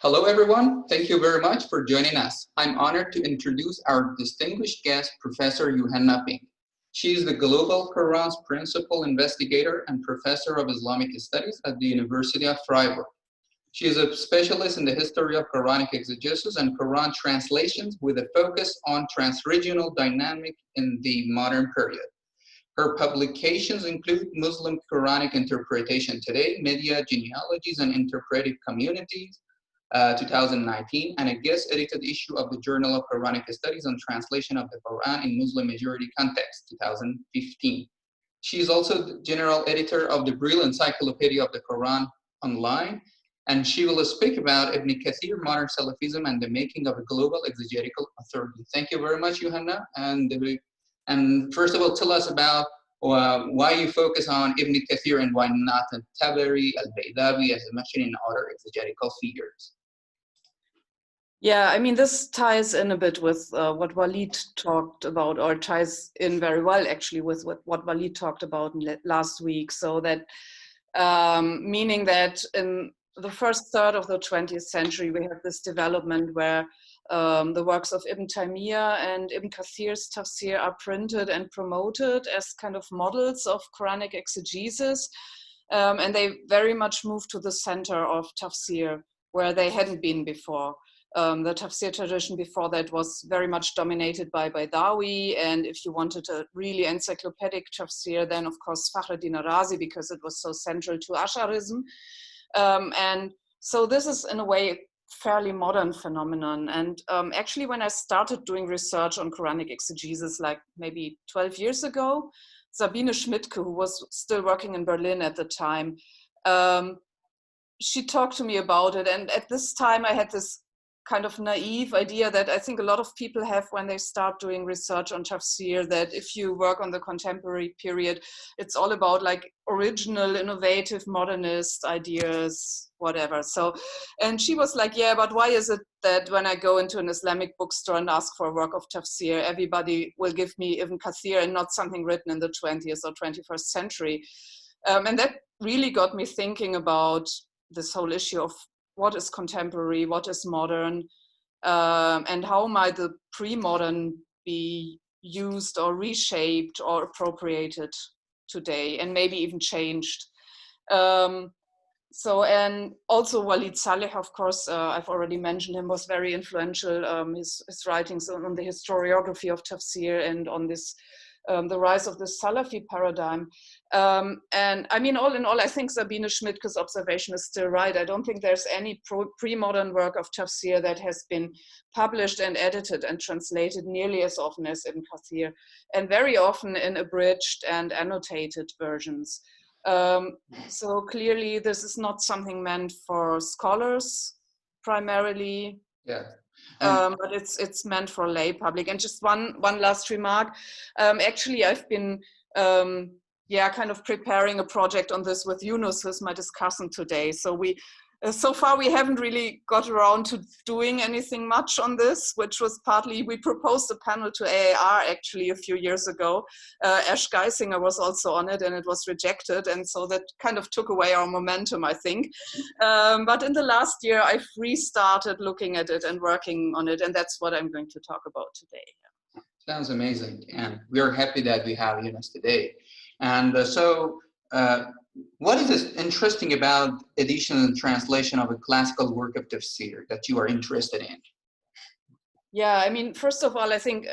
Hello, everyone. Thank you very much for joining us. I'm honored to introduce our distinguished guest, Professor Yuhanna Pink. She is the Global Quran's Principal Investigator and Professor of Islamic Studies at the University of Freiburg. She is a specialist in the history of Quranic exegesis and Quran translations with a focus on transregional dynamic in the modern period. Her publications include Muslim Quranic Interpretation Today, Media Genealogies and Interpretive Communities, 2019, and a guest edited issue of the Journal of Quranic Studies on Translation of the Quran in Muslim Majority Context, 2015. She is also the general editor of the Brill Encyclopedia of the Quran Online, and she will speak about Ibn Kathir, modern Salafism, and the making of a global exegetical authority. Thank you very much, Yuhanna. And first of all, tell us about why you focus on Ibn Kathir and why not Tabari, al-Baydawi, as mentioned in other exegetical figures. Yeah, I mean, this ties in a bit with what Walid talked about, or ties in very well actually with what Walid talked about last week. So that meaning that in the first third of the 20th century, we have this development where the works of Ibn Taymiyyah and Ibn Kathir's tafsir are printed and promoted as kind of models of Quranic exegesis. And they very much move to the center of tafsir, where they hadn't been before. The tafsir tradition before that was very much dominated by Baydawi, and if you wanted a really encyclopedic tafsir, then of course Fakhruddin Razi, because it was so central to Ash'arism. And so this is in a way fairly modern phenomenon. And actually when I started doing research on Quranic exegesis, like maybe 12 years ago, Sabine Schmidtke, who was still working in Berlin at the time, she talked to me about it. And at this time I had this kind of naive idea that I think a lot of people have when they start doing research on tafsir, that if you work on the contemporary period, it's all about like original, innovative, modernist ideas, whatever. So, and she was like, yeah, but why is it that when I go into an Islamic bookstore and ask for a work of tafsir, everybody will give me Ibn Kathir and not something written in the 20th or 21st century? And that really got me thinking about this whole issue of what is contemporary, what is modern, and how might the pre-modern be used or reshaped or appropriated today, and maybe even changed. So, and also Walid Saleh, of course, I've already mentioned him, was very influential. His writings on the historiography of tafsir and on this the rise of the Salafi paradigm. And I mean, all in all, I think Sabine Schmidtke's observation is still right. I don't think there's any pre-modern work of tafsir that has been published and edited and translated nearly as often as Ibn Kathir, and very often in abridged and annotated versions. So clearly this is not something meant for scholars primarily. Yeah. But it's meant for lay public. And just one last remark. Actually, I've been kind of preparing a project on this with Yunus, who's my discussant today. So we so far we haven't really got around to doing anything much on this, which was partly, we proposed a panel to AAR actually a few years ago. Ash Geisinger was also on it and it was rejected. And so that kind of took away our momentum, I think. But in the last year, I've restarted looking at it and working on it. And that's what I'm going to talk about today. Sounds amazing. And we are happy that we have Yunus today. And what is interesting about edition and translation of a classical work of tafsir that you are interested in? Yeah, I mean, first of all, I think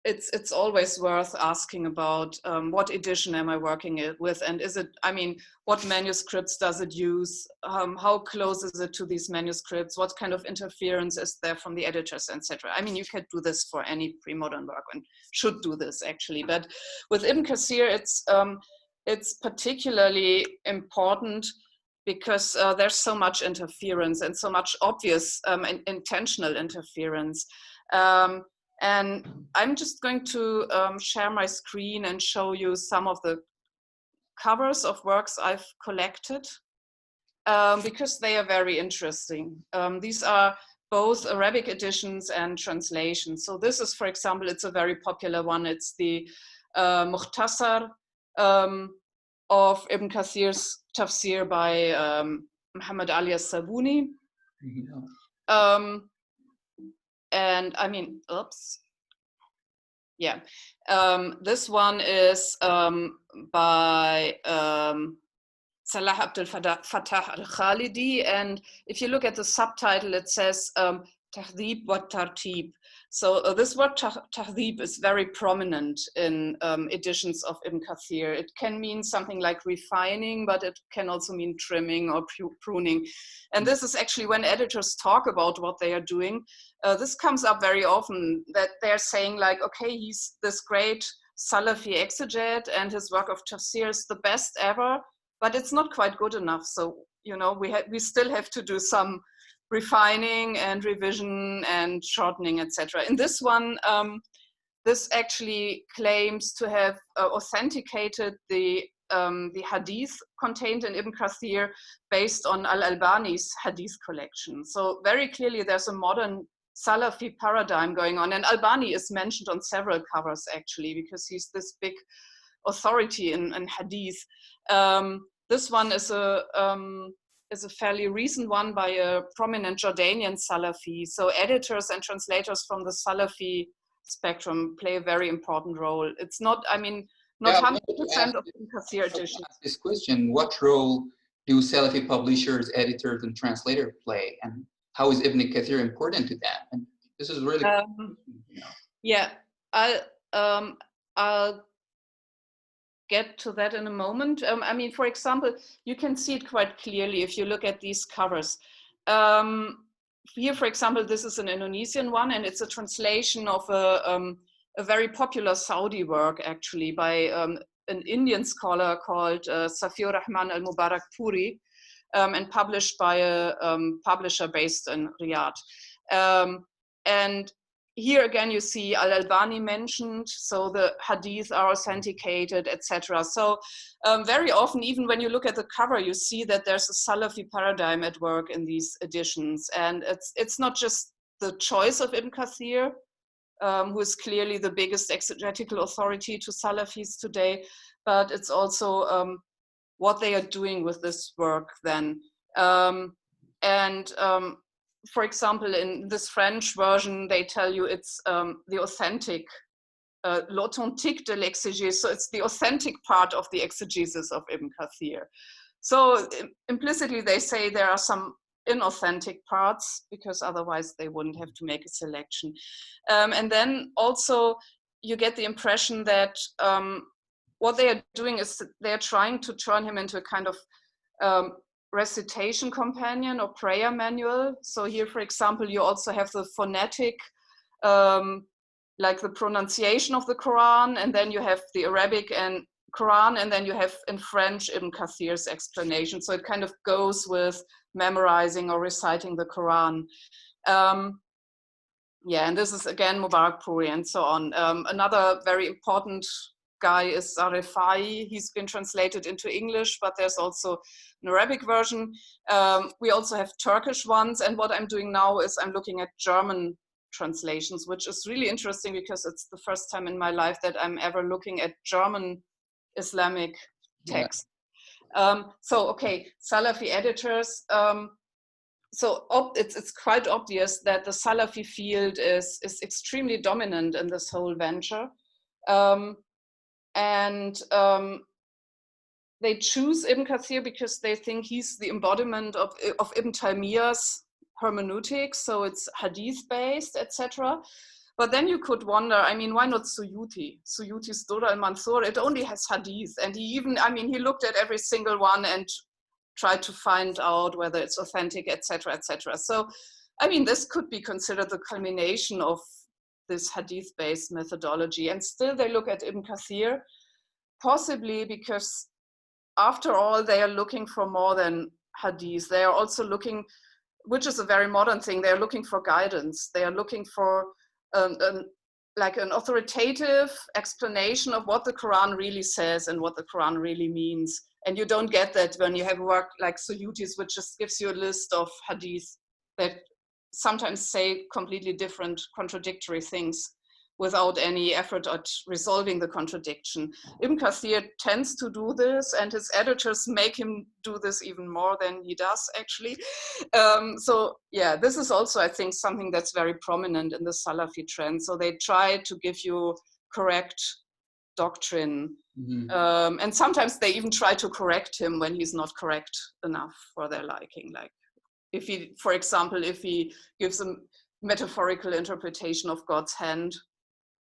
it's always worth asking about what edition am I working with, and is it, I mean, what manuscripts does it use? How close is it to these manuscripts? What kind of interference is there from the editors, etc.? I mean, you could do this for any pre-modern work and should do this actually, but with Ibn Kathir, it's particularly important because there's so much interference and so much obvious intentional interference. And I'm just going to share my screen and show you some of the covers of works I've collected because they are very interesting. These are both Arabic editions and translations. So this is, for example, it's a very popular one. It's the Mukhtasar of Ibn Kathir's tafsir by Muhammad Ali as-Sabuni. And I mean, oops. Yeah, this one is by Salah Abdel Fattah al-Khalidi, and if you look at the subtitle, it says Tahdhib wa Tartib. So this word Tahdhib is very prominent in editions of Ibn Kathir. It can mean something like refining, but it can also mean trimming or pruning. And this is actually when editors talk about what they are doing, this comes up very often, that they're saying like, okay, he's this great Salafi exegete and his work of tafsir is the best ever, but it's not quite good enough. So, you know, we still have to do some refining and revision and shortening, etc. In this one, this actually claims to have authenticated the hadith contained in Ibn Kathir based on Al-Albani's hadith collection. So very clearly there's a modern Salafi paradigm going on, and Albani is mentioned on several covers actually, because he's this big authority in hadith. This one is a fairly recent one by a prominent Jordanian Salafi. So editors and translators from the Salafi spectrum play a very important role. It's not, I mean, not 100% of Ibn Kathir editions. This question, what role do Salafi publishers, editors, and translators play? And how is Ibn Kathir important to that? And this is really, yeah, I'll get to that in a moment. I mean, for example, you can see it quite clearly if you look at these covers. Here, for example, this is an Indonesian one, and it's a translation of a very popular Saudi work, actually, by an Indian scholar called Safiur Rahman al-Mubarak Puri, and published by a publisher based in Riyadh. And here again, you see Al-Albani mentioned, so the hadith are authenticated, etc. So very often, even when you look at the cover, you see that there's a Salafi paradigm at work in these editions. And it's not just the choice of Ibn Kathir, who is clearly the biggest exegetical authority to Salafis today, but it's also what they are doing with this work then. For example, in this French version, they tell you it's the authentic, l'authentique de l'exégèse, so it's the authentic part of the exegesis of Ibn Kathir. So implicitly they say there are some inauthentic parts, because otherwise they wouldn't have to make a selection. And then also you get the impression that what they are doing is they're trying to turn him into a kind of recitation companion or prayer manual. So here, for example, you also have the phonetic, like the pronunciation of the Quran, and then you have the Arabic and Quran, and then you have in French Ibn Kathir's explanation. So it kind of goes with memorizing or reciting the Quran. Yeah, and this is again Mubarak Puri and so on. Another very important guy is Arifai. He's been translated into English, but there's also an Arabic version. We also have Turkish ones, and what I'm doing now is I'm looking at German translations, which is really interesting because it's the first time in my life that I'm ever looking at German Islamic text. Yeah. Okay, Salafi editors. It's quite obvious that the Salafi field is extremely dominant in this whole venture. They choose Ibn Kathir because they think he's the embodiment of Ibn Taymiyyah's hermeneutics, so it's hadith-based, etc. But then you could wonder, I mean, why not Suyuti? Suyuti's Durr al-Mansur, it only has hadith, and he looked at every single one and tried to find out whether it's authentic, etc., etc. So, I mean, this could be considered the culmination of this hadith-based methodology, and still they look at Ibn Kathir, possibly because after all, they are looking for more than hadith. They are also looking, which is a very modern thing, they are looking for guidance. They are looking for like an authoritative explanation of what the Quran really says and what the Quran really means. And you don't get that when you have work like Suyuti's, which just gives you a list of hadith that sometimes say completely different, contradictory things. without any effort at resolving the contradiction. Ibn Kathir tends to do this, and his editors make him do this even more than he does, actually. So yeah, this is also, I think, something that's very prominent in the Salafi trend. So they try to give you correct doctrine. And sometimes they even try to correct him when he's not correct enough for their liking. Like if he, for example, if he gives a metaphorical interpretation of God's hand,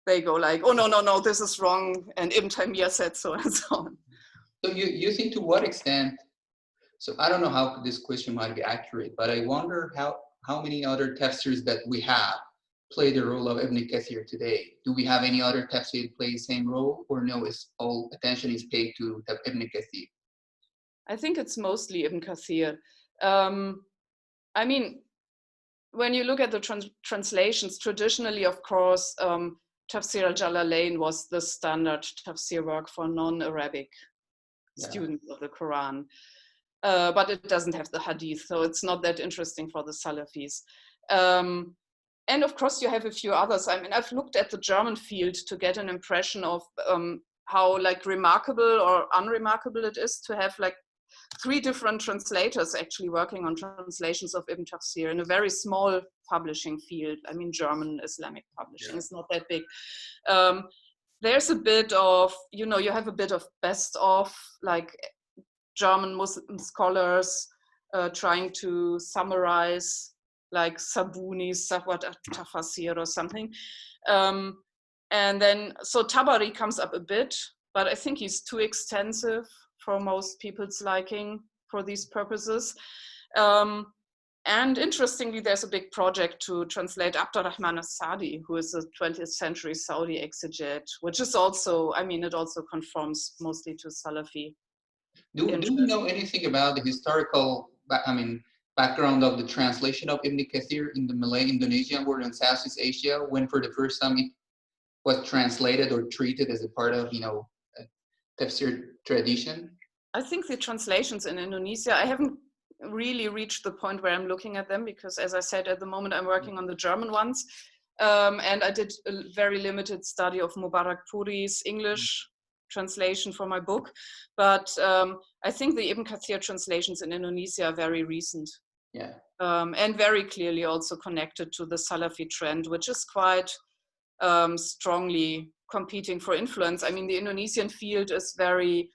they go like, oh, no, this is wrong. And Ibn Taymiyyah said so, and so on. So you think to what extent, so I don't know how this question might be accurate, but I wonder how many other tafsirs that we have play the role of Ibn Kathir today. Do we have any other tafsir play the same role, or no, is all attention is paid to Ibn Kathir? I think it's mostly Ibn Kathir. I mean, when you look at the translations, traditionally, of course, Tafsir al-Jalalain was the standard tafsir work for non-Arabic students of the Quran. But it doesn't have the hadith, so it's not that interesting for the Salafis. And of course, you have a few others. I mean, I've looked at the German field to get an impression of how like remarkable or unremarkable it is to have like 3 different translators actually working on translations of Ibn Tafsir in a very small publishing field. I mean, German Islamic publishing is not that big. There's a bit of, you know, you have a bit of best of like German Muslim scholars trying to summarize like Sabuni's Sahwat al-Tafasir or something. And then, so Tabari comes up a bit, but I think he's too extensive for most people's liking for these purposes. And interestingly, there's a big project to translate Abdurrahman al-Sadi, who is a 20th century Saudi exegete, which is also, I mean, it also conforms mostly to Salafi. Do you know anything about the historical, background of the translation of Ibn Kathir in the Malay Indonesian world in Southeast Asia, when for the first time it was translated or treated as a part of, tafsir tradition? I think the translations in Indonesia, I haven't really reached the point where I'm looking at them because, as I said, at the moment I'm working on the German ones. And I did a very limited study of Mubarak Puri's English translation for my book. But I think the Ibn Kathir translations in Indonesia are very recent. Yeah. And very clearly also connected to the Salafi trend, which is quite strongly competing for influence. I mean, the Indonesian field is very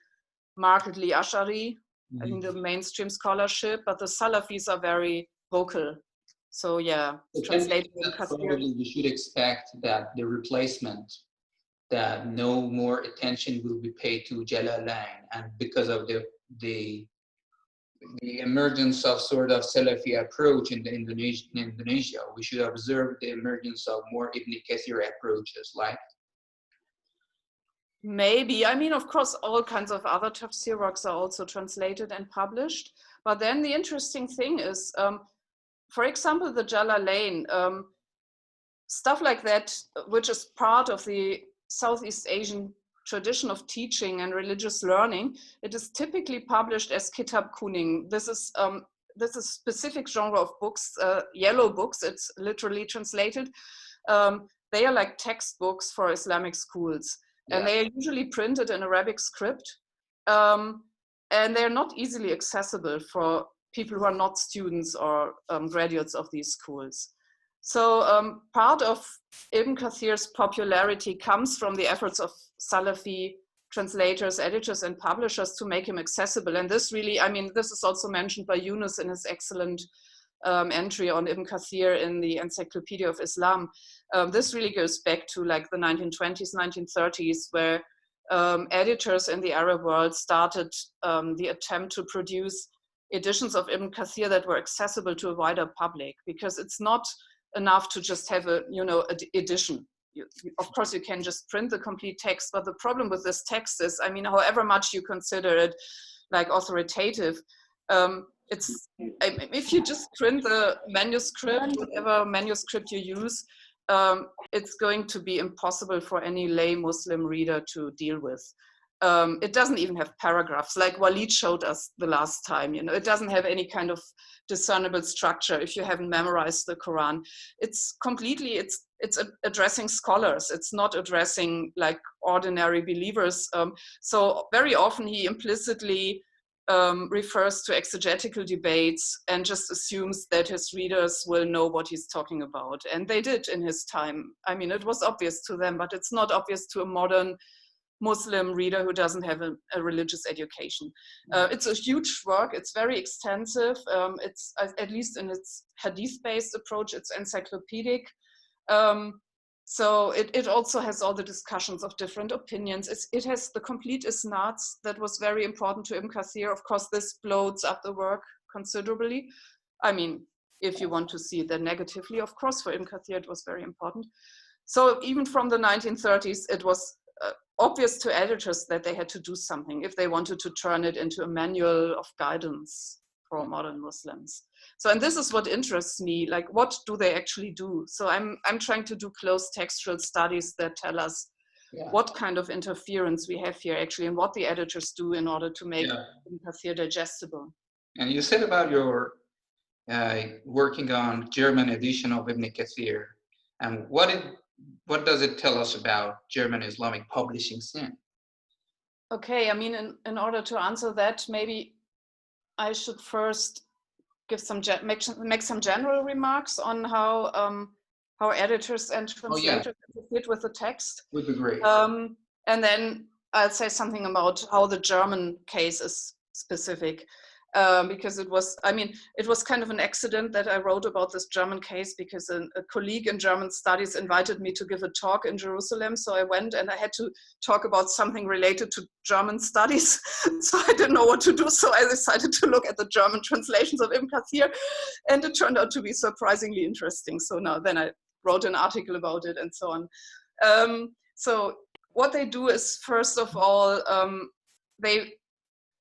markedly Ash'ari, I mean, the mainstream scholarship, but the Salafis are very vocal. So yeah, translating probably we should expect that the replacement, that no more attention will be paid to Jalalain, and because of the emergence of sort of Salafi approach in Indonesia, we should observe the emergence of more Ibn Kathir approaches, like. Maybe, I mean, of course, all kinds of other tafsir works are also translated and published. But then the interesting thing is, for example, the Jalalain, stuff like that, which is part of the Southeast Asian tradition of teaching and religious learning, it is typically published as Kitab Kuning. This is a specific genre of books, yellow books, it's literally translated. They are like textbooks for Islamic schools. And they are usually printed in Arabic script. And they're not easily accessible for people who are not students or graduates of these schools. So part of Ibn Kathir's popularity comes from the efforts of Salafi translators, editors, and publishers to make him accessible. And this really, I mean, this is also mentioned by Yunus in his excellent entry on Ibn Kathir in the Encyclopedia of Islam. This really goes back to like the 1920s, 1930s, where editors in the Arab world started the attempt to produce editions of Ibn Kathir that were accessible to a wider public, because it's not enough to just have a, edition. Of course, you can just print the complete text, but the problem with this text is, I mean, however much you consider it like authoritative, if you just print the manuscript, whatever manuscript you use, it's going to be impossible for any lay Muslim reader to deal with. It doesn't even have paragraphs, like Walid showed us the last time. It doesn't have any kind of discernible structure if you haven't memorized the Quran. It's it's addressing scholars. It's not addressing like ordinary believers. So very often he implicitly refers to exegetical debates and just assumes that his readers will know what he's talking about. And they did in his time. I mean, it was obvious to them, but it's not obvious to a modern Muslim reader who doesn't have a religious education. It's a huge work. It's very extensive. It's, at least in its hadith-based approach, it's encyclopedic. So it also has all the discussions of different opinions. It has the complete isnads that was very important to Ibn Kathir. Of course, this bloats up the work considerably. I mean, if you want to see it then negatively, of course, for Ibn Kathir, it was very important. So even from the 1930s, it was obvious to editors that they had to do something if they wanted to turn it into a manual of guidance for modern Muslims. So, and this is what interests me, like what do they actually do? So I'm trying to do close textual studies that tell us what kind of interference we have here actually and what the editors do in order to make Ibn Kathir digestible. And you said about your working on German edition of Ibn Kathir, and what does it tell us about German Islamic publishing scene? Okay, I mean, in order to answer that, maybe I should first give make some general remarks on how editors and translators fit with the text. Would be great. And then I'll say something about how the German case is specific. Because it was kind of an accident that I wrote about this German case, because a colleague in German studies invited me to give a talk in Jerusalem. So I went and I had to talk about something related to German studies. So I didn't know what to do. So I decided to look at the German translations of Ibn Kathir, and it turned out to be surprisingly interesting. So then I wrote an article about it and so on. So what they do is, first of all,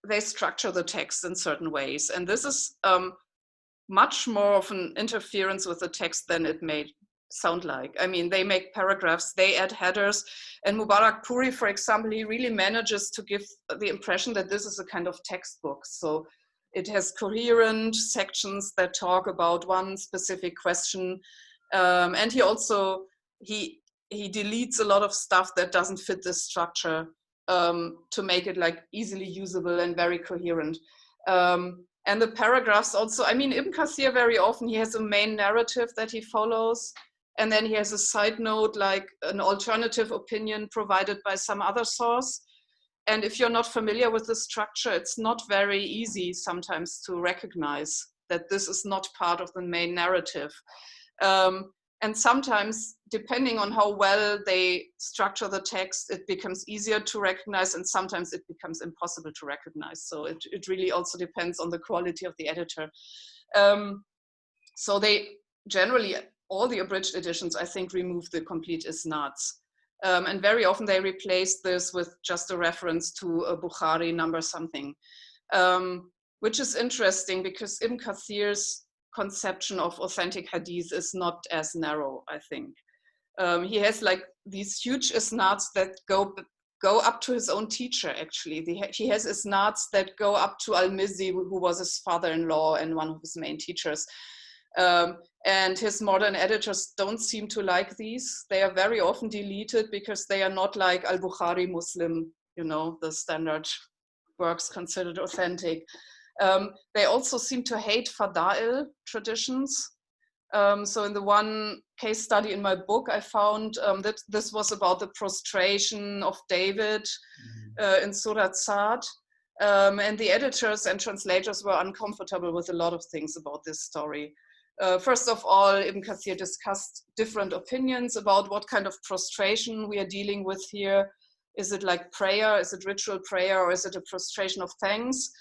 they structure the text in certain ways. And this is much more of an interference with the text than it may sound like. I mean, they make paragraphs, they add headers. And Mubarak Puri, for example, he really manages to give the impression that this is a kind of textbook. So it has coherent sections that talk about one specific question. And he also, he deletes a lot of stuff that doesn't fit this structure, to make it like easily usable and very coherent. And the paragraphs also, I mean, Ibn Kathir very often, he has a main narrative that he follows, and then he has a side note, like an alternative opinion provided by some other source. And if you're not familiar with the structure, it's not very easy sometimes to recognize that this is not part of the main narrative. And sometimes, depending on how well they structure the text, it becomes easier to recognize, and sometimes it becomes impossible to recognize. So it really also depends on the quality of the editor. So they generally, all the abridged editions, I think, remove the complete isnads. And very often they replace this with just a reference to a Bukhari number something, which is interesting because Ibn Kathir's conception of authentic hadith is not as narrow, I think. He has like these huge isnads that go up to his own teacher, actually. He has isnads that go up to Al-Mizzi, who was his father-in-law and one of his main teachers. And his modern editors don't seem to like these. They are very often deleted because they are not like Al-Bukhari Muslim, you know, the standard works considered authentic. They also seem to hate Fada'il traditions. So in the one case study in my book, I found that this was about the prostration of David in Surat Sa'd. And the editors and translators were uncomfortable with a lot of things about this story. First of all, Ibn Kathir discussed different opinions about what kind of prostration we are dealing with here. Is it like prayer? Is it ritual prayer? Or is it a prostration of thanks?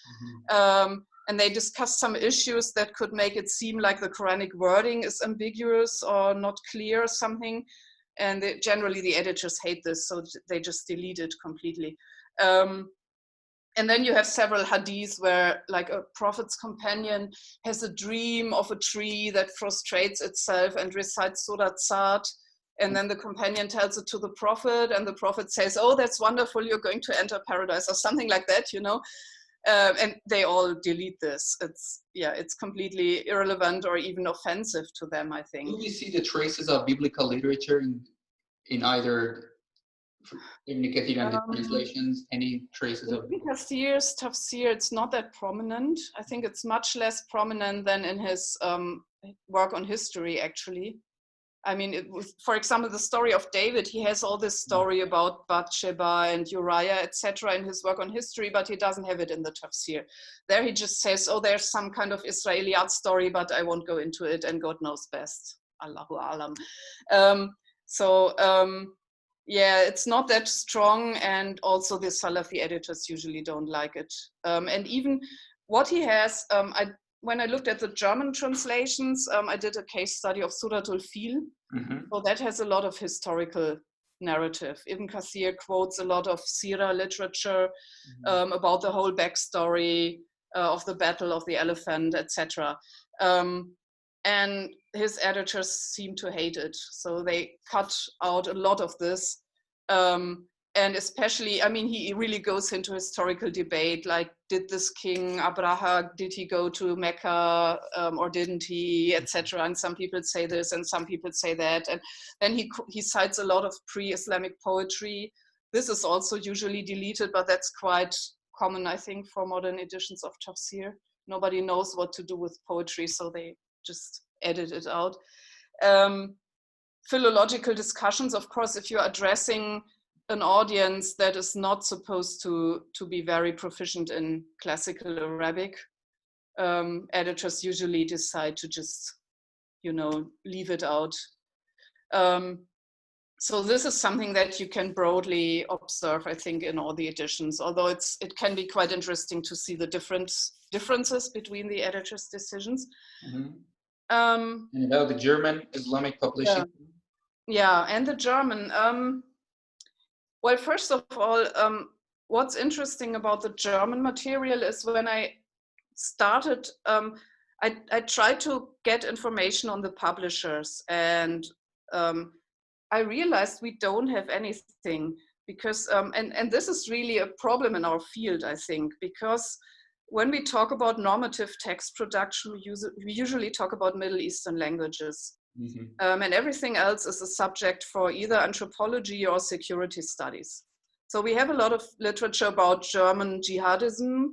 And they discussed some issues that could make it seem like the Quranic wording is ambiguous or not clear or something. And generally the editors hate this, so they just delete it completely. And then you have several hadiths where like a prophet's companion has a dream of a tree that prostrates itself and recites Surat Sa'd. And then the companion tells it to the prophet, and the prophet says, oh, that's wonderful, you're going to enter paradise, or something like that, you know. And they all delete this. It's completely irrelevant or even offensive to them, I think. Do we see the traces of biblical literature in either Ibn Kathir and the translations? Any traces of Ibn Kathir's tafsir, it's not that prominent. I think it's much less prominent than in his work on history, actually. I mean, for example, the story of David, he has all this story about Bathsheba and Uriah, etc. in his work on history, but he doesn't have it in the tafsir. There he just says, oh, there's some kind of Israeliyat story, but I won't go into it, and God knows best. Allahu alam. Yeah, it's not that strong, and also the Salafi editors usually don't like it. And even what he has, when I looked at the German translations, I did a case study of Suratul Fil. So that has a lot of historical narrative. Ibn Kathir quotes a lot of Sirah literature about the whole backstory of the Battle of the Elephant, etc. And his editors seem to hate it. So they cut out a lot of this. And especially, I mean, he really goes into historical debate, like, did this king Abraha, did he go to Mecca or didn't he, etc. And some people say this and some people say that. And then he cites a lot of pre-Islamic poetry. This is also usually deleted, but that's quite common, I think, for modern editions of tafsir. Nobody knows what to do with poetry, so they just edit it out. Philological discussions, of course, if you're addressing an audience that is not supposed to be very proficient in classical Arabic, editors usually decide to just, leave it out. So this is something that you can broadly observe, I think, in all the editions, although it can be quite interesting to see the differences between the editors' decisions. And about the German Islamic publishing? Yeah, and the German. Well, first of all, what's interesting about the German material is when I started, I tried to get information on the publishers, and I realized we don't have anything because, and this is really a problem in our field, I think, because when we talk about normative text production, we usually talk about Middle Eastern languages. And everything else is a subject for either anthropology or security studies. So we have a lot of literature about German jihadism,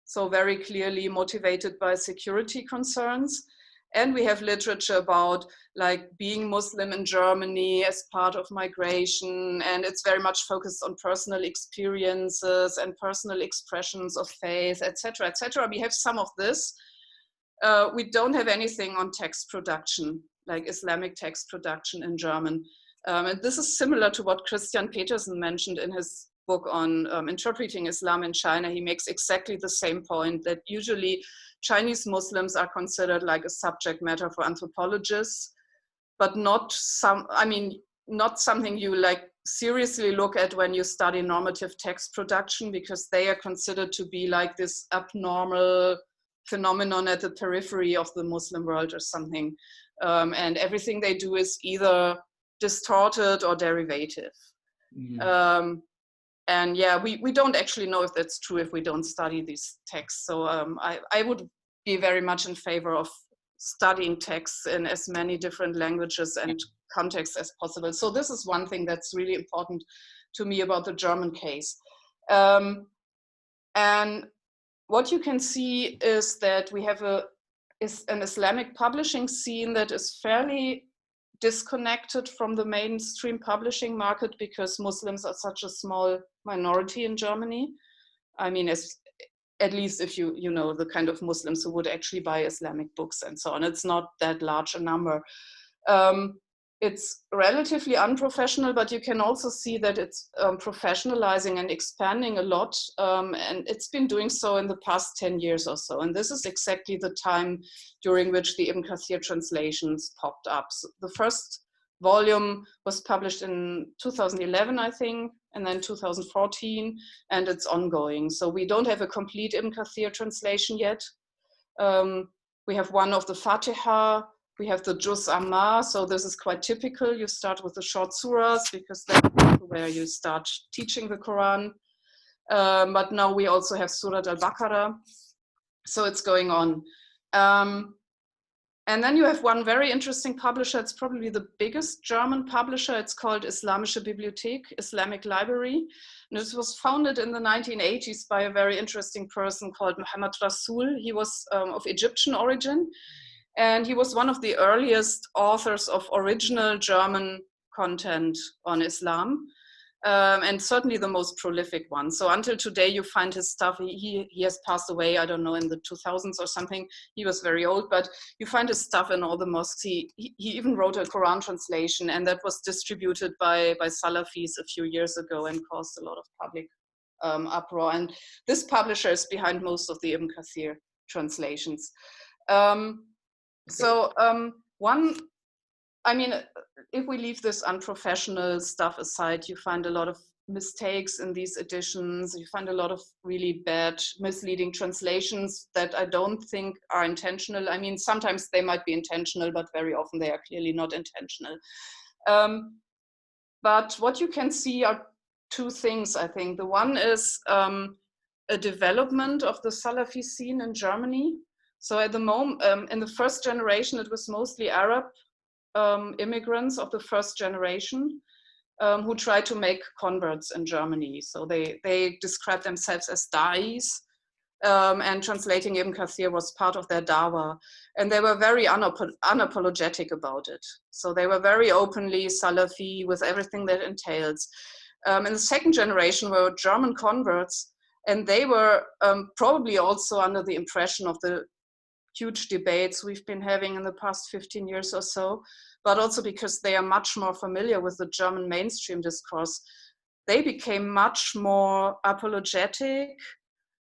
so very clearly motivated by security concerns. And we have literature about like being Muslim in Germany as part of migration, and it's very much focused on personal experiences and personal expressions of faith, etc., etc. We have some of this. We don't have anything on text production, like Islamic text production in German. And this is similar to what Christian Petersen mentioned in his book on interpreting Islam in China. He makes exactly the same point, that usually Chinese Muslims are considered like a subject matter for anthropologists, but not something you like seriously look at when you study normative text production, because they are considered to be like this abnormal phenomenon at the periphery of the Muslim world or something. And everything they do is either distorted or derivative. And yeah, we don't actually know if that's true if we don't study these texts. So I would be very much in favor of studying texts in as many different languages and contexts as possible. So this is one thing that's really important to me about the German case. And what you can see is that we have an Islamic publishing scene that is fairly disconnected from the mainstream publishing market, because Muslims are such a small minority in Germany. I mean, at least if you know the kind of Muslims who would actually buy Islamic books and so on, it's not that large a number. It's relatively unprofessional, but you can also see that it's professionalizing and expanding a lot, and it's been doing so in the past 10 years or so. And this is exactly the time during which the Ibn Kathir translations popped up. So the first volume was published in 2011, I think, and then 2014, and it's ongoing. So we don't have a complete Ibn Kathir translation yet. We have one of the Fatiha. We have the Juz Amma, so this is quite typical. You start with the short surahs because that's where you start teaching the Quran. But now we also have Surat al-Baqarah. So it's going on. And then you have one very interesting publisher. It's probably the biggest German publisher. It's called Islamische Bibliothek, Islamic Library. And it was founded in the 1980s by a very interesting person called Muhammad Rasul. He was of Egyptian origin. And he was one of the earliest authors of original German content on Islam. And certainly the most prolific one. So until today, you find his stuff. He has passed away, I don't know, in the 2000s or something. He was very old, but you find his stuff in all the mosques. He even wrote a Quran translation, and that was distributed by Salafis a few years ago and caused a lot of public uproar. And this publisher is behind most of the Ibn Kathir translations. If we leave this unprofessional stuff aside, you find a lot of mistakes in these editions. You find a lot of really bad, misleading translations that I don't think are intentional. I mean, sometimes they might be intentional, but very often they are clearly not intentional. But what you can see are two things, I think. The one is a development of the Salafi scene in Germany. So at the moment, in the first generation, it was mostly Arab immigrants of the first generation who tried to make converts in Germany. So they describe themselves as da'is, and translating Ibn Kathir was part of their dawah. And they were very unapologetic about it. So they were very openly Salafi with everything that entails. And the second generation were German converts, and they were probably also under the impression of the huge debates we've been having in the past 15 years or so, but also because they are much more familiar with the German mainstream discourse. They became much more apologetic,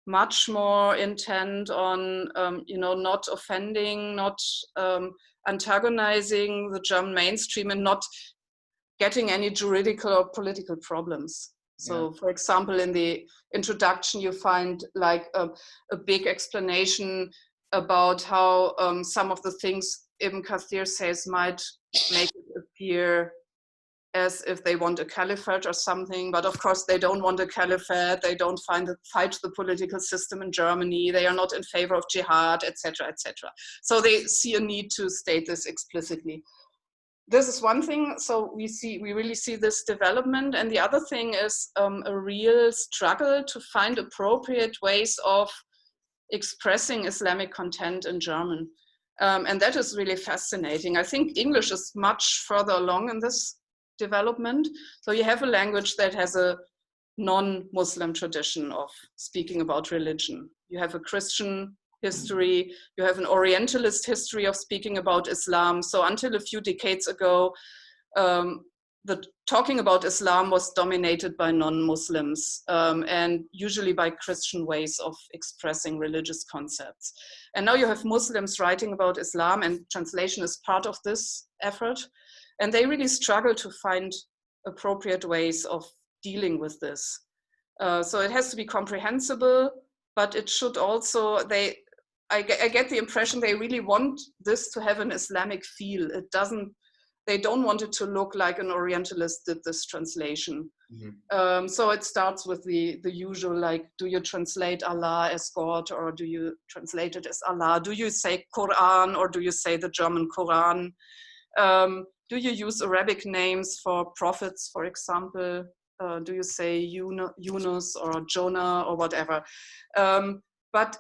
much more intent on, not offending, not antagonizing the German mainstream, and not getting any juridical or political problems. So, for example, in the introduction, you find like a big explanation about how some of the things Ibn Kathir says might make it appear as if they want a caliphate or something, but of course they don't want a caliphate, they don't fight the political system in Germany, they are not in favor of jihad, etc., etc. So they see a need to state this explicitly. This is one thing, so we really see this development, and the other thing is a real struggle to find appropriate ways of expressing Islamic content in German. And that is really fascinating. I think English is much further along in this development. So you have a language that has a non-Muslim tradition of speaking about religion. You have a Christian history, you have an Orientalist history of speaking about Islam. So until a few decades ago, the talking about Islam was dominated by non-Muslims and usually by Christian ways of expressing religious concepts. And now you have Muslims writing about Islam, and translation is part of this effort. And they really struggle to find appropriate ways of dealing with this. So it has to be comprehensible, but it should also, I get the impression they really want this to have an Islamic feel. They don't want it to look like an Orientalist did this translation. Mm-hmm. So it starts with the usual, like, do you translate Allah as God, or do you translate it as Allah? Do you say Quran, or do you say the German Quran? Do you use Arabic names for prophets, for example? Do you say Yunus or Jonah or whatever? But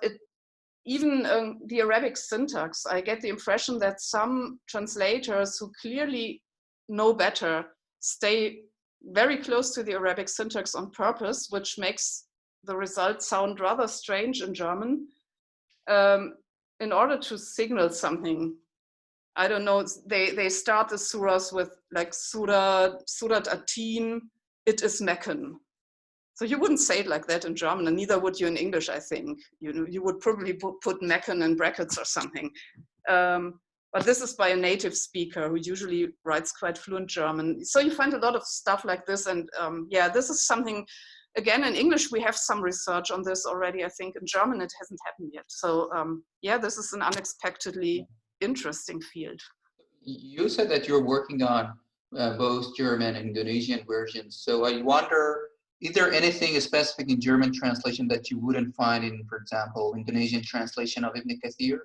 even the Arabic syntax, I get the impression that some translators who clearly know better stay very close to the Arabic syntax on purpose, which makes the result sound rather strange in German, in order to signal something. I don't know, they start the surahs with like Surat Atin, it is Meccan. So you wouldn't say it like that in German, and neither would you in English, I think. You would probably put Meccan in brackets or something. But this is by a native speaker who usually writes quite fluent German. So you find a lot of stuff like this. And this is something, again, in English, we have some research on this already. I think in German, it hasn't happened yet. So this is an unexpectedly interesting field. You said that you're working on both German and Indonesian versions. So I wonder, is there anything specific in German translation that you wouldn't find in, for example, Indonesian translation of Ibn Kathir?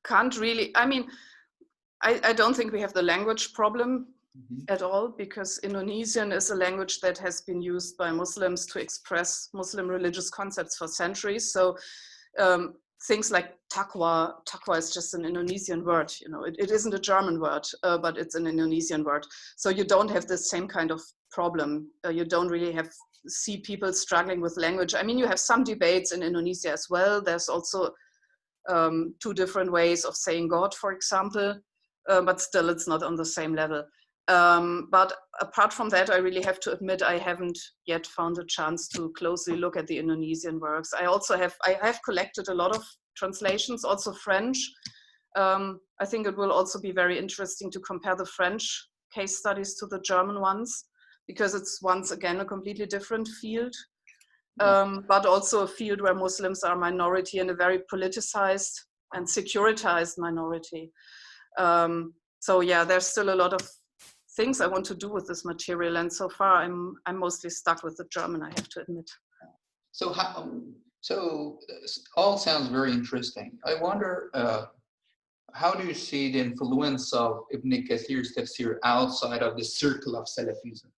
Can't really, I mean, I don't think we have the language problem at all, because Indonesian is a language that has been used by Muslims to express Muslim religious concepts for centuries. So things like taqwa is just an Indonesian word, you know, it isn't a German word, but it's an Indonesian word. So you don't have the same kind of problem. You don't really see people struggling with language. I mean, you have some debates in Indonesia as well. There's also two different ways of saying God, for example, but still it's not on the same level. But apart from that, I really have to admit I haven't yet found a chance to closely look at the Indonesian works. I have collected a lot of translations, also French. I think it will also be very interesting to compare the French case studies to the German ones, because it's once again a completely different field, but also a field where Muslims are a minority and a very politicized and securitized minority. So yeah, there's still a lot of things I want to do with this material, and so far I'm mostly stuck with the German, I have to admit. So all sounds very interesting. I wonder, how do you see the influence of Ibn Kathir's tafsir outside of the circle of Salafism?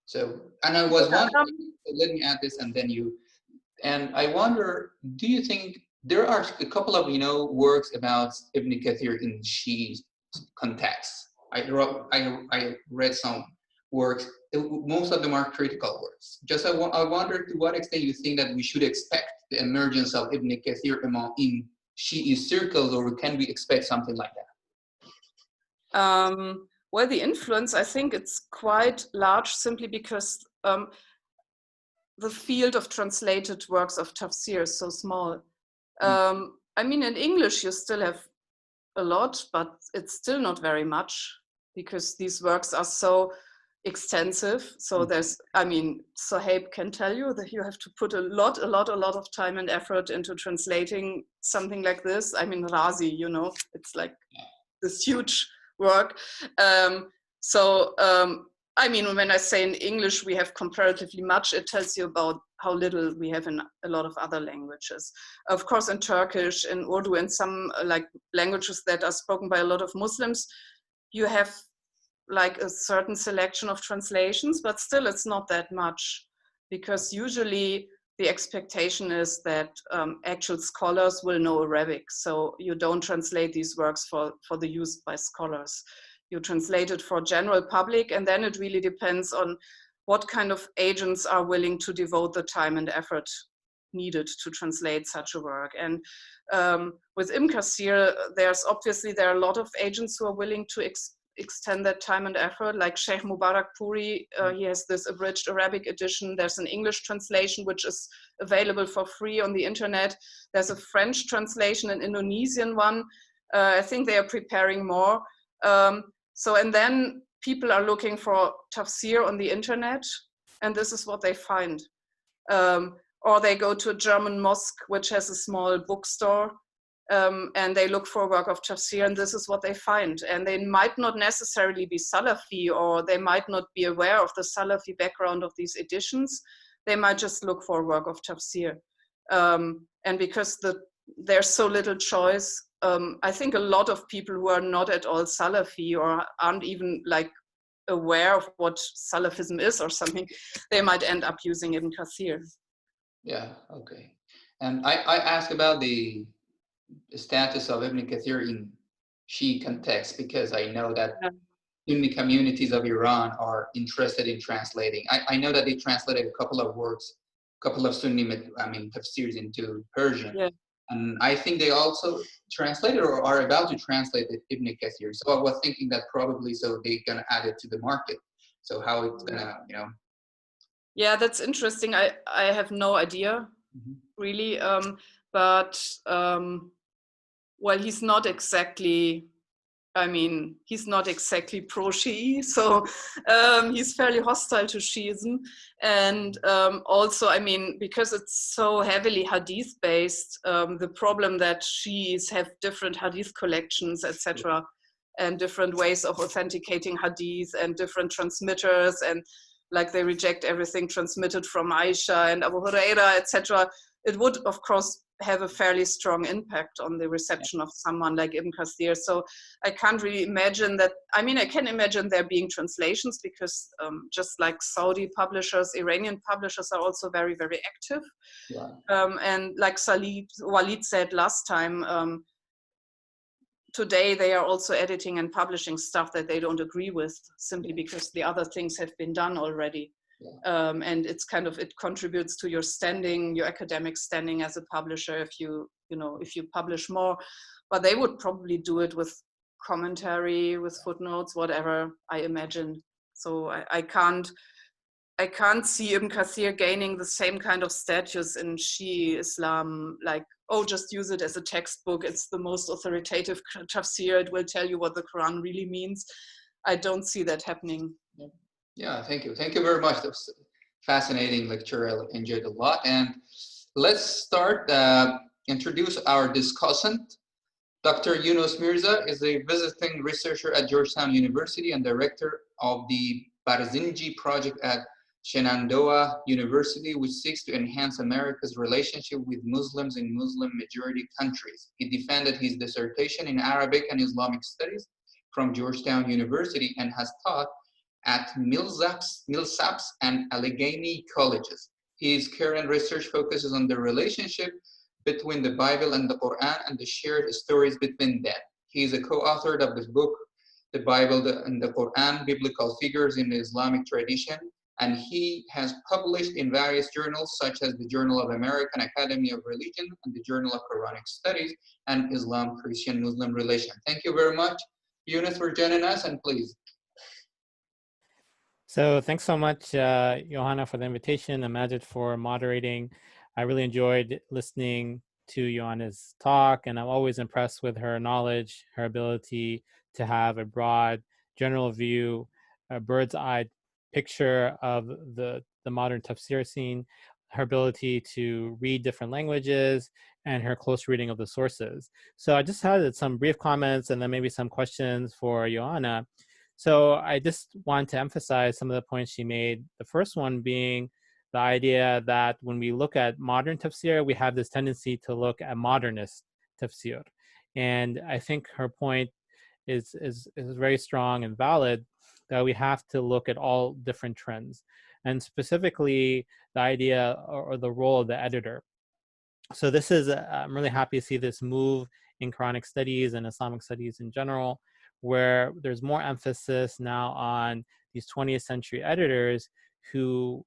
So, and I was wondering, let me add this and then you, and I wonder, do you think there are a couple of, you know, works about Ibn Kathir in Shi'i context? I read some works, most of them are critical works. Just I wonder to what extent you think that we should expect the emergence of Ibn Kathir in Shi'i circles, or can we expect something like that? Well, the influence, I think it's quite large, simply because the field of translated works of tafsir is so small. I mean, in English you still have a lot, but it's still not very much, because these works are so extensive. So there's, I mean, Sohaib can tell you that you have to put a lot of time and effort into translating something like this. I mean, Razi, you know, it's like this huge work. I mean, when I say in English we have comparatively much, it tells you about how little we have in a lot of other languages. Of course, in Turkish, in Urdu, and some like languages that are spoken by a lot of Muslims, you have like a certain selection of translations, but still it's not that much, because usually the expectation is that actual scholars will know Arabic. So you don't translate these works for the use by scholars. You translate it for general public, and then it really depends on what kind of agents are willing to devote the time and effort needed to translate such a work. And with Ibn Kathir, there are a lot of agents who are willing to extend that time and effort, like Sheikh Mubarak Puri. He has this abridged Arabic edition. There's an English translation which is available for free on the internet. There's a French translation, an Indonesian one. I think they are preparing more. And then people are looking for tafsir on the internet, and this is what they find. Or they go to a German mosque which has a small bookstore, and they look for a work of tafsir, and this is what they find. And they might not necessarily be Salafi, or they might not be aware of the Salafi background of these editions. They might just look for a work of tafsir. And because there's so little choice, I think a lot of people who are not at all Salafi, or aren't even like aware of what Salafism is or something, they might end up using Ibn Kathir. Yeah, okay. And I asked about the status of Ibn Kathir in Shi'i context, because I know that Sunni communities of Iran are interested in translating. I know that they translated a couple of works, a couple of Sunni, tafsirs into Persian. Yeah. And I think they also translated or are about to translate Ibn Kathir. So I was thinking that probably they're gonna add it to the market. So how it's gonna, you know. Yeah, that's interesting. I have no idea, really. Well, he's not exactly pro-Shi'i, so he's fairly hostile to Shi'ism. And also, I mean, because it's so heavily hadith-based, the problem that Shi'is have different hadith collections, etc., and different ways of authenticating hadith, and different transmitters, and like they reject everything transmitted from Aisha and Abu Huraira, etc., it would, of course, have a fairly strong impact on the reception of someone like Ibn Kathir. So I can't really imagine that. I mean, I can imagine there being translations because just like Saudi publishers, Iranian publishers are also very, very active. Yeah. And like Walid said last time, today they are also editing and publishing stuff that they don't agree with simply because the other things have been done already. Yeah. And it's kind of, it contributes to your standing, your academic standing as a publisher if you publish more. But they would probably do it with commentary, with footnotes, whatever, I imagine. So I can't see Ibn Kathir gaining the same kind of status in Shi'i Islam, like, oh, just use it as a textbook. It's the most authoritative tafsir. It will tell you what the Quran really means. I don't see that happening. Yeah, thank you. Thank you very much. That was a fascinating lecture. I enjoyed a lot. And let's start, introduce our discussant. Dr. Yunus Mirza is a visiting researcher at Georgetown University and director of the Barzinji project at Shenandoah University, which seeks to enhance America's relationship with Muslims in Muslim-majority countries. He defended his dissertation in Arabic and Islamic studies from Georgetown University and has taught at Millsaps and Allegheny colleges. His current research focuses on the relationship between the Bible and the Quran and the shared stories between them. He is a co-author of this book, The Bible and the Quran, Biblical Figures in the Islamic Tradition, and he has published in various journals such as the Journal of American Academy of Religion and the Journal of Quranic Studies and Islam-Christian-Muslim Relation. Thank you very much, Yunus, for joining us, and please. So thanks so much, Johanna, for the invitation, and Majid for moderating. I really enjoyed listening to Johanna's talk, and I'm always impressed with her knowledge, her ability to have a broad general view, a bird's eye picture of the modern tafsir scene, her ability to read different languages, and her close reading of the sources. So I just had some brief comments and then maybe some questions for Johanna. So I just want to emphasize some of the points she made. The first one being the idea that when we look at modern tafsir, we have this tendency to look at modernist tafsir. And I think her point is very strong and valid, that we have to look at all different trends. And specifically, the idea or the role of the editor. So this is, I'm really happy to see this move in Quranic studies and Islamic studies in general, where there's more emphasis now on these 20th century editors who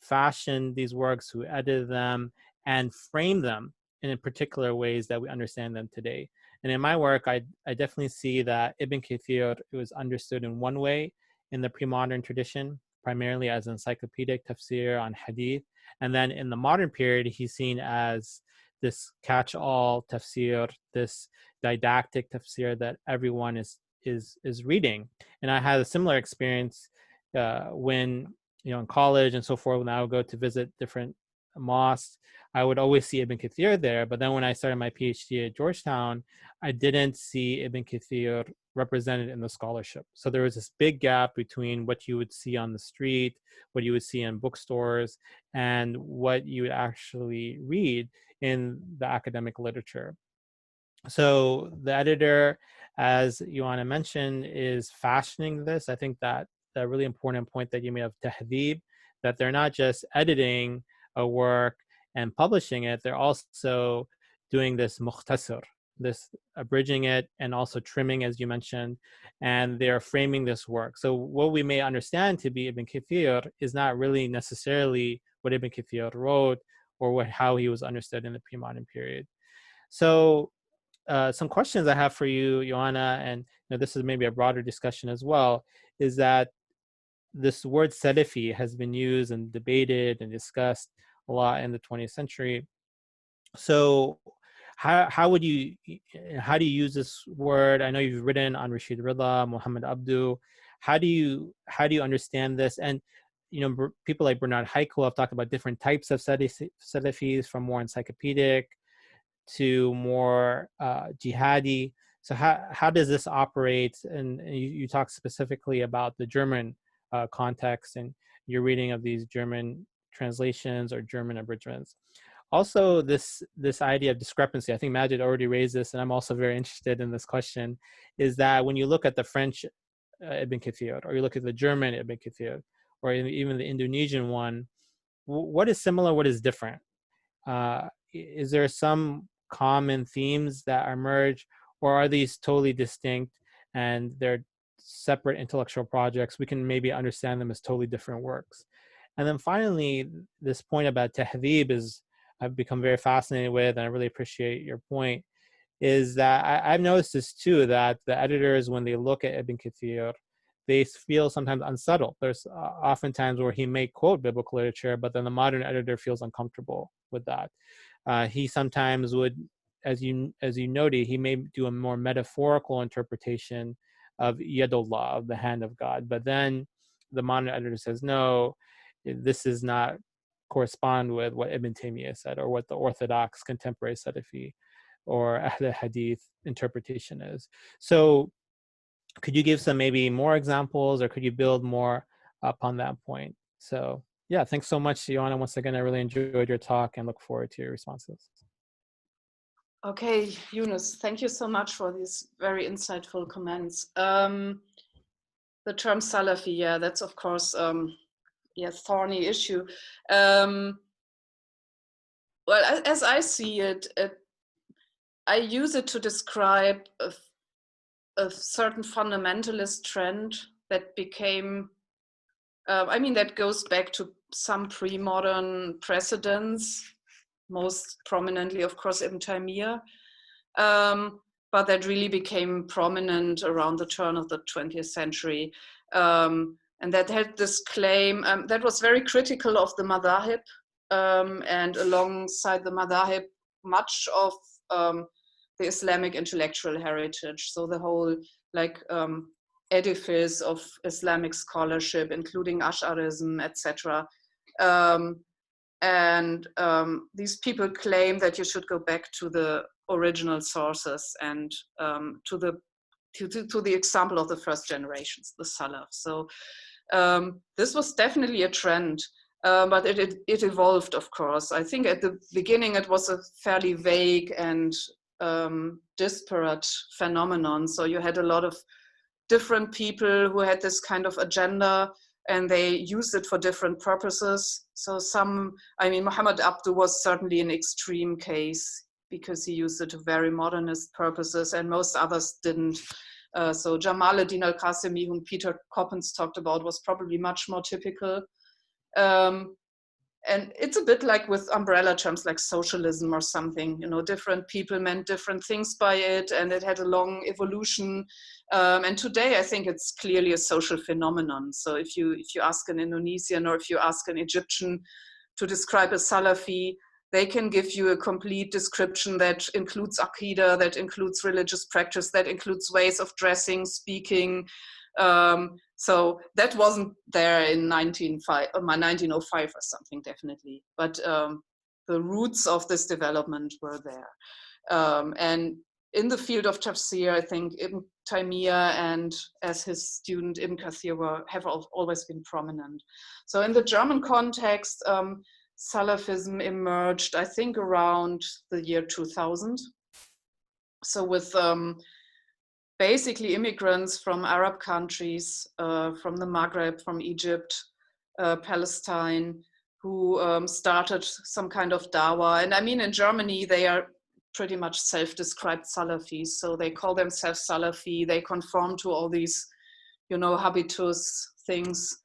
fashion these works, who edit them, and frame them in particular ways that we understand them today. And in my work, I definitely see that Ibn Kathir was understood in one way in the pre-modern tradition, primarily as encyclopedic tafsir on hadith. And then in the modern period, he's seen as this catch-all tafsir, this didactic tafsir that everyone is reading. And I had a similar experience when, in college and so forth, when I would go to visit different mosques, I would always see Ibn Kathir there. But then when I started my PhD at Georgetown, I didn't see Ibn Kathir represented in the scholarship. So there was this big gap between what you would see on the street, what you would see in bookstores, and what you would actually read in the academic literature. So the editor, as Johanna mentioned, is fashioning this. I think that the really important point that you made of tahdhib, that they're not just editing a work and publishing it, they're also doing this mukhtasar, this abridging it and also trimming, as you mentioned, and they're framing this work. So what we may understand to be Ibn Kathir is not really necessarily what Ibn Kathir wrote or how he was understood in the pre-modern period. So some questions I have for you, Johanna, and this is maybe a broader discussion as well, is that this word Salafi has been used and debated and discussed a lot in the 20th century. So how do you use this word? I know you've written on Rashid Rida, Muhammad Abdu. How do you understand this? And people like Bernard Haikal have talked about different types of Salafis, from more encyclopedic to more jihadi. So how does this operate? And you talk specifically about the German context, and your reading of these German translations or German abridgments. Also, this idea of discrepancy, I think Majid already raised this, and I'm also very interested in this question, is that when you look at the French Ibn Kathir, or you look at the German Ibn Kathir, or even the Indonesian one, what is similar, what is different? Is there some common themes that emerge, or are these totally distinct and they're separate intellectual projects? We can maybe understand them as totally different works. And then finally, this point about tahdhib is I've become very fascinated with, and I really appreciate your point, is that I've noticed this too, that the editors, when they look at Ibn Kathir, they feel sometimes unsettled. There's oftentimes where he may quote biblical literature, but then the modern editor feels uncomfortable with that. He sometimes would, as you noted, he may do a more metaphorical interpretation of Yadullah, of the hand of God. But then the modern editor says, no, this does not correspond with what Ibn Taymiyyah said, or what the orthodox contemporary Salafi or Ahl Hadith interpretation is. So could you give some maybe more examples, or could you build more upon that point? So yeah, thanks so much, Ioana. Once again, I really enjoyed your talk and look forward to your responses. Okay, Yunus, thank you so much for these very insightful comments. The term Salafi, yeah, that's of course, thorny issue. Well, as I see it, I use it to describe a certain fundamentalist trend that became, that goes back to some pre-modern precedents, most prominently, of course, Ibn Taymiyyah, but that really became prominent around the turn of the 20th century. And that had this claim that was very critical of the madhahib, and alongside the madhahib, much of the Islamic intellectual heritage. So the whole edifice of Islamic scholarship, including Ash'arism, etc. These people claim that you should go back to the original sources and to the example of the first generations, the Salaf. So this was definitely a trend, but it evolved, of course. I think at the beginning it was a fairly vague and disparate phenomenon. So you had a lot of different people who had this kind of agenda, and they used it for different purposes. So Muhammad Abduh was certainly an extreme case because he used it to very modernist purposes, and most others didn't. So Jamal ad-Din al-Qasimi, whom Peter Coppens talked about, was probably much more typical. And it's a bit like with umbrella terms like socialism or something, different people meant different things by it, and it had a long evolution. And today I think it's clearly a social phenomenon. So if you ask an Indonesian or if you ask an Egyptian to describe a Salafi, they can give you a complete description that includes Aqidah, that includes religious practice, that includes ways of dressing, speaking. So that wasn't there in 1905 or something, definitely. But the roots of this development were there. And in the field of tafsir, I think Ibn Taymiyyah and as his student Ibn Kathir have always been prominent. So in the German context, Salafism emerged, I think, around the year 2000. So with basically immigrants from Arab countries, from the Maghreb, from Egypt, Palestine, who started some kind of dawah. And in Germany, they are pretty much self-described Salafis. So they call themselves Salafi. They conform to all these, habitus things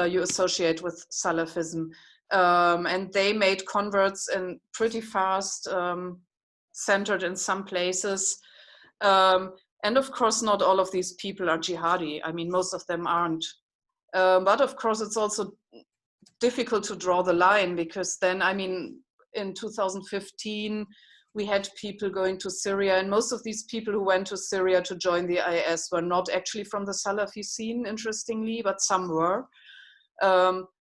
you associate with Salafism. And they made converts in pretty fast, centered in some places. And of course, not all of these people are jihadi. Most of them aren't. But of course, it's also difficult to draw the line because then, in 2015, we had people going to Syria, and most of these people who went to Syria to join the IS were not actually from the Salafi scene, interestingly, but some were.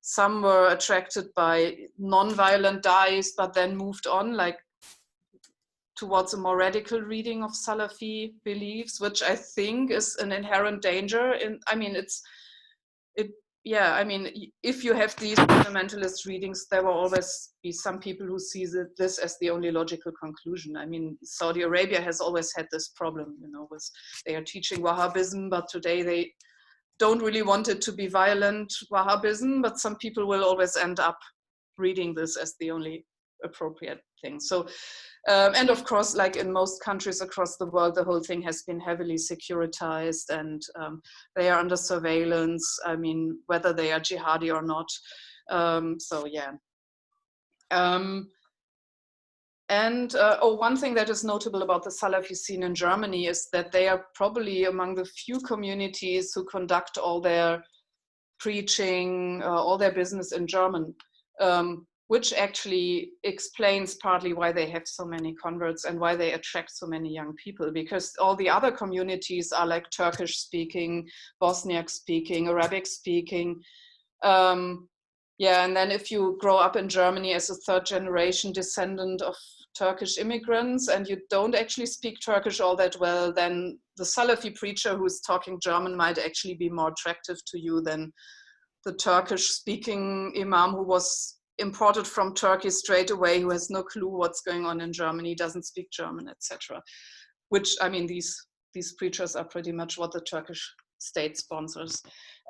Some were attracted by non-violent da'is, but then moved on, towards a more radical reading of Salafi beliefs, which I think is an inherent danger. It yeah, I mean, if you have these fundamentalist readings, there will always be some people who see this as the only logical conclusion. I mean, Saudi Arabia has always had this problem, you know, with they are teaching Wahhabism, but today they don't really want it to be violent Wahhabism, but some people will always end up reading this as the only appropriate thing. So, and of course, like in most countries across the world, the whole thing has been heavily securitized and they are under surveillance. I mean, whether they are jihadi or not. So yeah. One thing that is notable about the Salafi scene in Germany is that they are probably among the few communities who conduct all their preaching, all their business in German. Which actually explains partly why they have so many converts and why they attract so many young people, because all the other communities are like Turkish speaking, Bosniak speaking, Arabic speaking. Yeah, and then if you grow up in Germany as a third generation descendant of Turkish immigrants and you don't actually speak Turkish all that well, then the Salafi preacher who's talking German might actually be more attractive to you than the Turkish speaking imam who was imported from Turkey straight away, who has no clue what's going on in Germany, doesn't speak German, etc. Which, I mean, these preachers are pretty much what the Turkish state sponsors.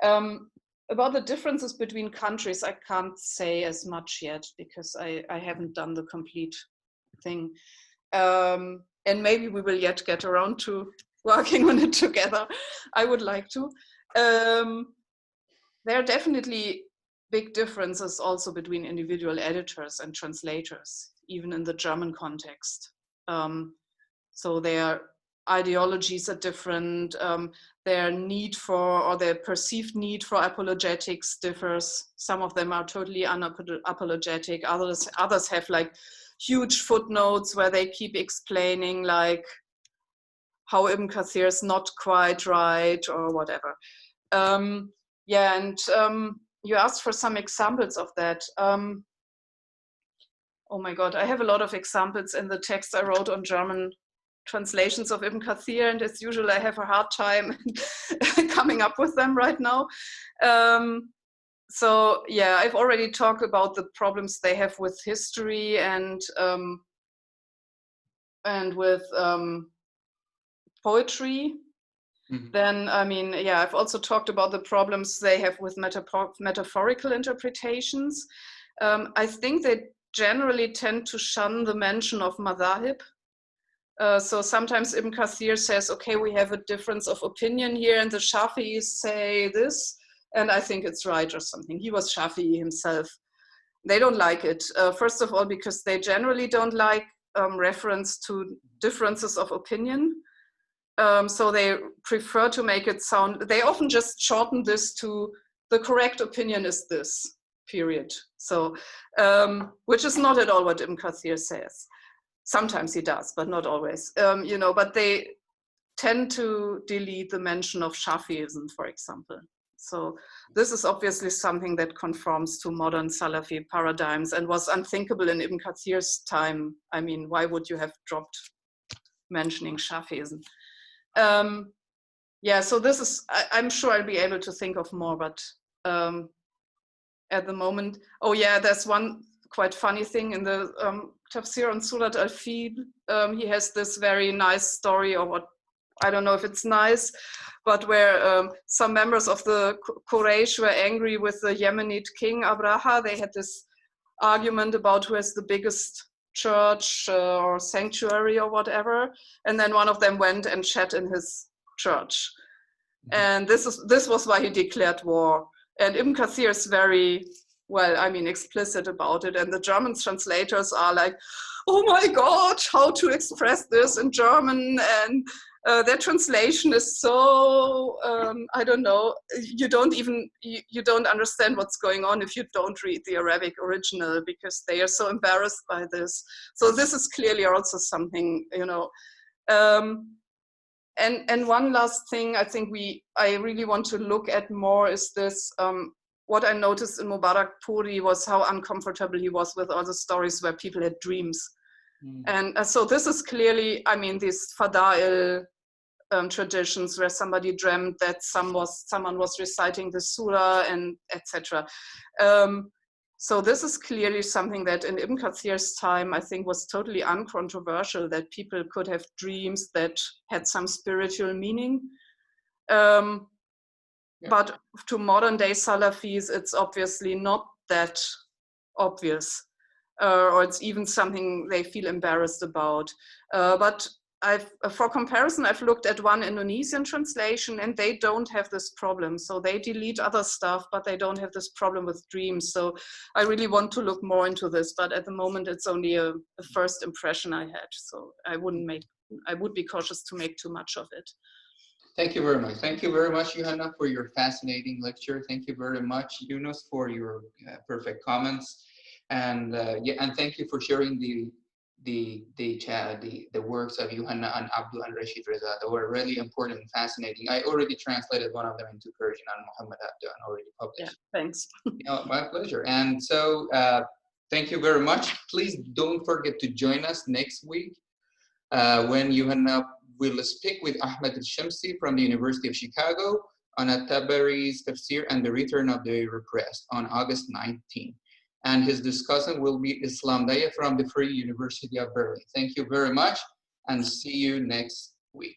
About the differences between countries, I can't say as much yet because I haven't done the complete thing. And maybe we will yet get around to working on it together. I would like to. There are definitely big differences also between individual editors and translators, even in the German context. So their ideologies are different, their need for, or their perceived need for apologetics differs. Some of them are totally unapologetic, others have like huge footnotes where they keep explaining like how Ibn Kathir is not quite right or whatever. Yeah, and you asked for some examples of that. Oh my God, I have a lot of examples in the text I wrote on German translations of Ibn Kathir, and as usual, I have a hard time coming up with them right now. So yeah, I've already talked about the problems they have with history and with poetry. Mm-hmm. Then, I mean, yeah, I've also talked about the problems they have with metaphorical interpretations. I think they generally tend to shun the mention of madhahib. So sometimes Ibn Kathir says, okay, we have a difference of opinion here, and the Shafi'is say this, and I think it's right or something. He was Shafi'i himself. They don't like it. First of all, because they generally don't like reference to differences of opinion. So they prefer to make it sound, they often just shorten this to the correct opinion is this, period. So, which is not at all what Ibn Kathir says. Sometimes he does, but not always. You know, but they tend to delete the mention of Shafi'ism, for example. So this is obviously something that conforms to modern Salafi paradigms and was unthinkable in Ibn Kathir's time. I mean, why would you have dropped mentioning Shafi'ism? Yeah, so this is, I'm sure I'll be able to think of more, but at the moment, oh yeah, there's one quite funny thing in the Tafsir on Surat al-Fil. He has this very nice story, or what, I don't know if it's nice, but where some members of the Quraysh were angry with the Yemenite king Abraha. They had this argument about who has the biggest church or sanctuary or whatever, and then one of them went and shat in his church, and this was why he declared war. And Ibn Kathir is very, well, I mean, explicit about it, and the German translators are like, oh my God, how to express this in German, and their translation is so, I don't know, you don't understand what's going on if you don't read the Arabic original, because they are so embarrassed by this. So this is clearly also something, you know. And one last thing I think I really want to look at more is this, what I noticed in Mubarak Puri was how uncomfortable he was with all the stories where people had dreams. And so this is clearly, I mean, these Fada'il traditions where somebody dreamt that someone was reciting the surah and etc. So this is clearly something that in Ibn Kathir's time, I think, was totally uncontroversial, that people could have dreams that had some spiritual meaning. But to modern day Salafis, it's obviously not that obvious, or it's even something they feel embarrassed about. But for comparison, I've looked at one Indonesian translation and they don't have this problem. So they delete other stuff, but they don't have this problem with dreams. So I really want to look more into this, but at the moment it's only a first impression I had. So I would be cautious to make too much of it. Thank you very much. Thank you very much, Johanna, for your fascinating lecture. Thank you very much, Yunus, for your perfect comments. And and thank you for sharing the works of Johanna and Abdul and Rashid Reza. They were really important and fascinating. I already translated one of them into Persian on Muhammad Abdu and already published. Yeah, thanks. My pleasure. And so thank you very much. Please don't forget to join us next week when Johanna will speak with Ahmed al-Shamsi from the University of Chicago on At-Tabari's Tafsir and the Return of the Repressed on August 19th. And his discussant will be Islam Daya from the Free University of Berlin. Thank you very much and see you next week.